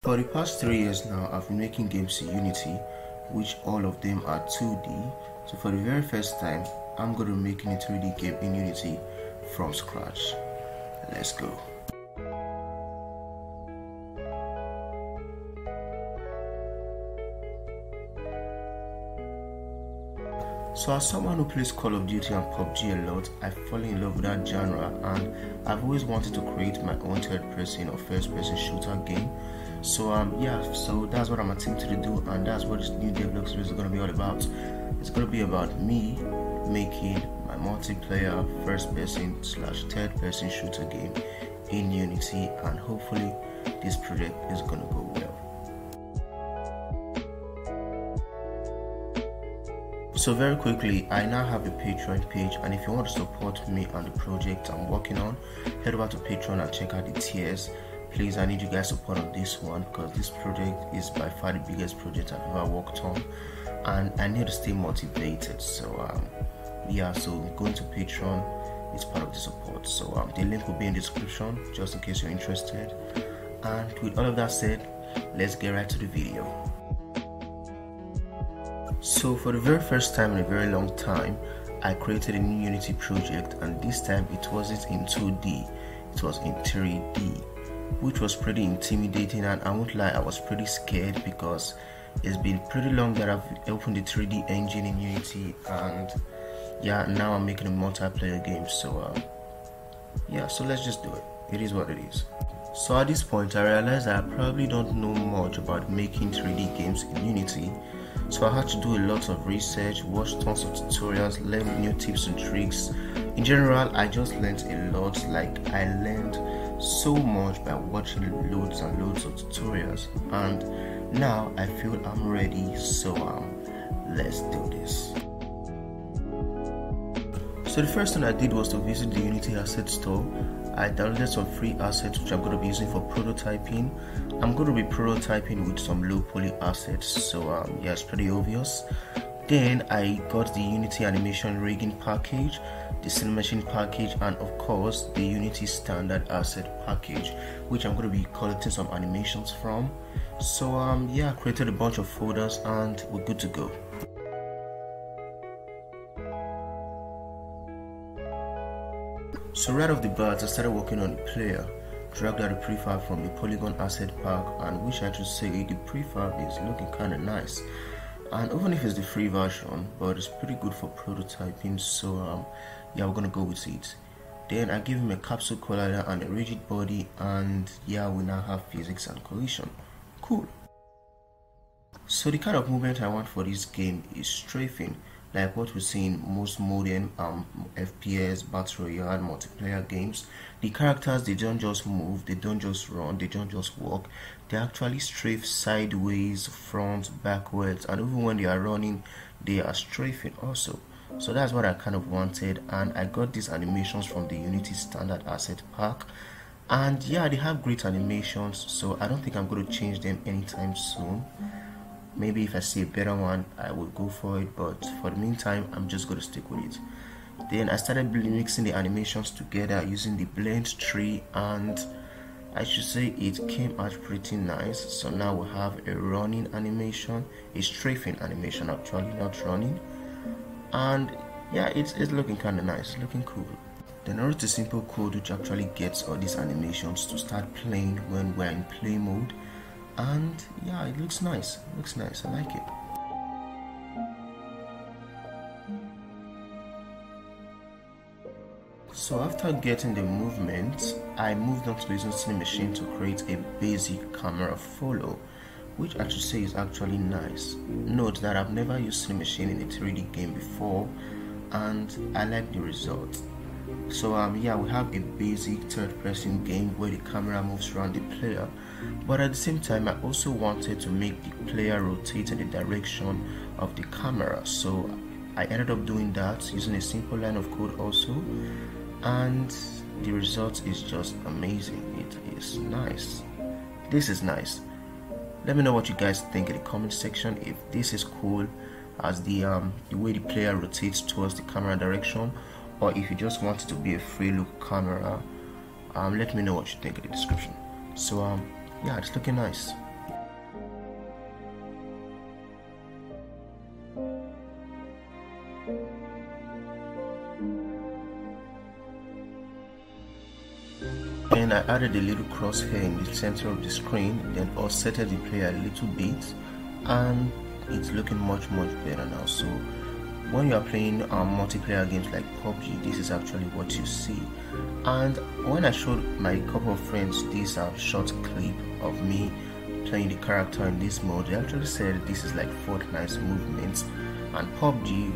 For the past 3 years now, I've been making games in Unity, which all of them are 2D. So for the very first time, I'm going to be making a 3D game in Unity from scratch. Let's go. So as someone who plays Call of Duty and PUBG a lot, I fall in love with that genre, and I've always wanted to create my own third-person or first-person shooter game. So so that's what I'm attempting to do, and that's what this new Devlog Series is going to be all about. It's going to be about me making my multiplayer first-person / third-person shooter game in Unity, and hopefully this project is going to go well. So very quickly, I now have a Patreon page, and if you want to support me on the project I'm working on, head over to Patreon and check out the tiers. Please, I need you guys' support on this one, because this project is by far the biggest project I've ever worked on, and I need to stay motivated. So so going to Patreon is part of the support. So the link will be in the description just in case you're interested. And with all of that said, let's get right to the video. So for the very first time in a very long time, I created a new Unity project, and this time it wasn't in 2D, it was in 3D, which was pretty intimidating, and I won't lie, I was pretty scared because it's been pretty long that I've opened the 3D engine in Unity, and now I'm making a multiplayer game. So so let's just do it. It is what it is. So at this point, I realized that I probably don't know much about making 3D games in Unity. So I had to do a lot of research, watch tons of tutorials, learn new tips and tricks. In general, I just learned a lot. Like, I learned so much by watching loads and loads of tutorials, and now I feel I'm ready. So let's do this. So the first thing I did was to visit the Unity asset store. I downloaded some free assets which I'm going to be using for prototyping. I'm going to be prototyping with some low poly assets, so it's pretty obvious. Then I got the Unity animation rigging package, the cinemation package, and of course the Unity standard asset package, which I'm going to be collecting some animations from. So I created a bunch of folders and we're good to go. So right off the bat, I started working on the player, dragged out the prefab from the polygon asset pack, and which I should say the prefab is looking kind of nice. And even if it's the free version, but it's pretty good for prototyping, so we're gonna go with it. Then I gave him a capsule collider and a rigid body, and we now have physics and collision. Cool. So the kind of movement I want for this game is strafing, like what we see in most modern FPS, battle royale, multiplayer games. The characters, they don't just move, they don't just run, they don't just walk. They actually strafe sideways, front, backwards, and even when they are running, they are strafing also. So that's what I kind of wanted, and I got these animations from the Unity standard asset pack. And they have great animations, so I don't think I'm going to change them anytime soon. Maybe if I see a better one, I will go for it, but for the meantime, I'm just going to stick with it. Then I started mixing the animations together using the blend tree, and I should say it came out pretty nice. So now we have a running animation, a strafing animation actually, not running. And it's looking kind of nice, looking cool. Then I wrote a simple code which actually gets all these animations to start playing when we're in play mode. And it looks nice, I like it. So after getting the movement, I moved on to using cinemation to create a basic camera follow, which I should say is actually nice. Note that I've never used cinemation in a 3D game before, and I like the result. So we have a basic third-person game where the camera moves around the player, but at the same time I also wanted to make the player rotate in the direction of the camera. So I ended up doing that using a simple line of code also, and the result is just amazing. It is nice. This is nice. Let me know what you guys think in the comment section, if this is cool as the way the player rotates towards the camera direction, or if you just want it to be a free look camera. Let me know what you think in the description. So it's looking nice. I added a little crosshair in the center of the screen, then offsetted the player a little bit, and it's looking much better now. So when you are playing multiplayer games like PUBG, this is actually what you see. And when I showed my couple of friends this short clip of me playing the character in this mode, they actually said this is like Fortnite's movements and PUBG,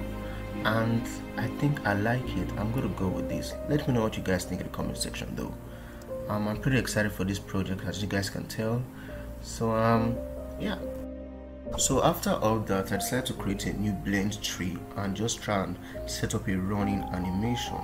and I think I like it. I'm gonna go with this. Let me know what you guys think in the comment section though. I'm pretty excited for this project, as you guys can tell. So yeah. So after all that, I decided to create a new blend tree and just try and set up a running animation.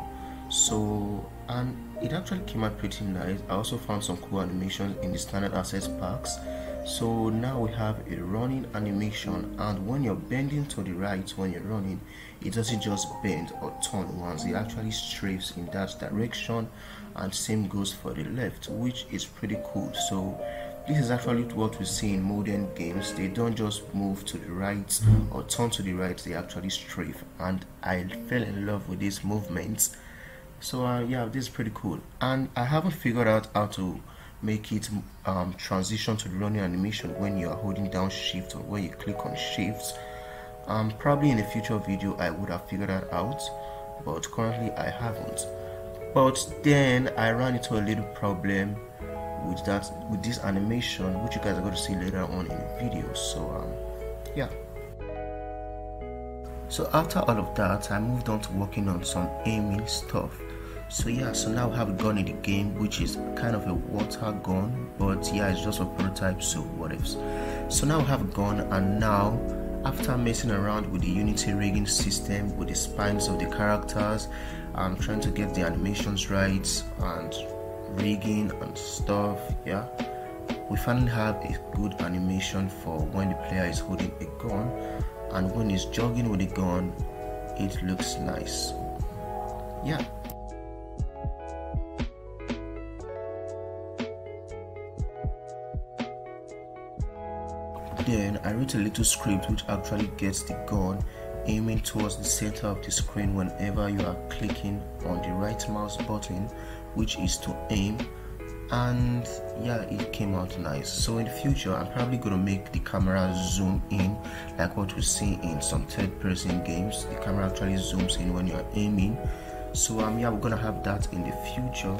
So, and it actually came out pretty nice. I also found some cool animations in the standard assets packs. So now we have a running animation, and when you're bending to the right when you're running, it doesn't just bend or turn once, it actually strafes in that direction, and same goes for the left, which is pretty cool. So this is actually what we see in modern games. They don't just move to the right or turn to the right, they actually strafe, and I fell in love with these movements. So yeah, this is pretty cool, and I haven't figured out how to make it transition to the running animation when you are holding down shift or when you click on shifts. Probably in a future video I would have figured that out, but currently I haven't. But then I ran into a little problem with this animation, which you guys are going to see later on in the video. So yeah. So after all of that, I moved on to working on some aiming stuff. So yeah, so now we have a gun in the game, which is kind of a water gun, but yeah, it's just a prototype, so what ifs. So now we have a gun, and now after messing around with the Unity rigging system with the spines of the characters, I'm trying to get the animations right and rigging and stuff. Yeah, we finally have a good animation for when the player is holding a gun, and when he's jogging with the gun, it looks nice. Yeah. Then I wrote a little script which actually gets the gun aiming towards the center of the screen whenever you are clicking on the right mouse button, which is to aim. And yeah, it came out nice. So in the future, I'm probably gonna make the camera zoom in, like what we see in some third-person games. The camera actually zooms in when you're aiming. So yeah, we're gonna have that in the future.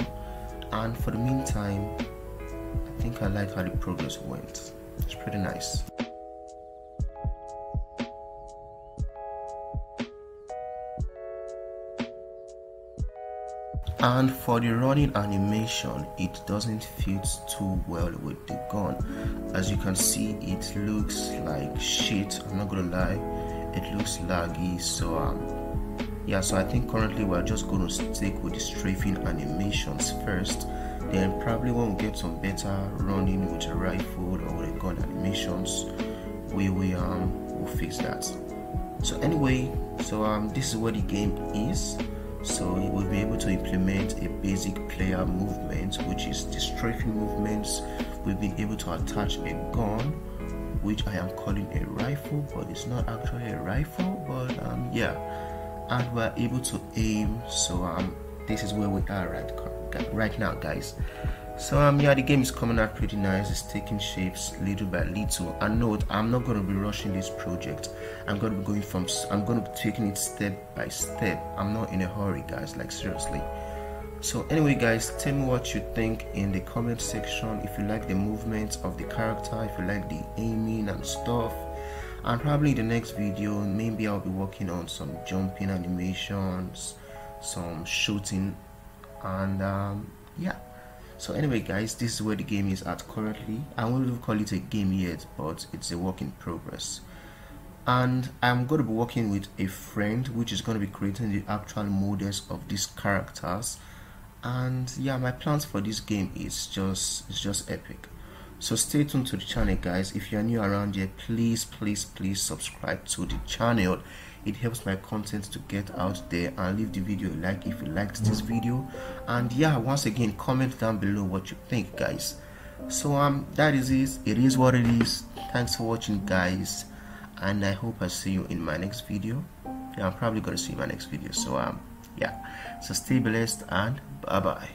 And for the meantime, I think I like how the progress went. It's pretty nice. And for the running animation, it doesn't fit too well with the gun. As you can see, it looks like shit. I'm not gonna lie, it looks laggy. So yeah, so I think currently we're just gonna stick with the strafing animations first. Then probably when we get some better running with a rifle or with a gun animations, we'll fix that. So anyway, so this is what the game is. So we'll be able to implement a basic player movement, which is the strafing movements. We've been able to attach a gun, which I am calling a rifle, but it's not actually a rifle, but yeah, and we're able to aim. So this is where we are right now, guys. So yeah, the game is coming out pretty nice. It's taking shapes little by little. And note, I'm not going to be rushing this project. I'm going to be taking it step by step. I'm not in a hurry, guys, like seriously. So anyway, guys, tell me what you think in the comment section. If you like the movements of the character, if you like the aiming and stuff. And probably in the next video, maybe I'll be working on some jumping animations, some shooting, and yeah. So anyway, guys, this is where the game is at currently. I won't call it a game yet, but it's a work in progress. And I'm going to be working with a friend, which is going to be creating the actual models of these characters. And yeah, my plans for this game is just epic. So stay tuned to the channel, guys. If you're new around here, please subscribe to the channel. It helps my content to get out there, and leave the video a like if you liked this video. And yeah, once again, comment down below what you think, guys. So that is it. It is what it is. Thanks for watching, guys, and I hope I see you in my next video. Yeah, I'm probably gonna see you in my next video. So yeah, so stay blessed and bye bye.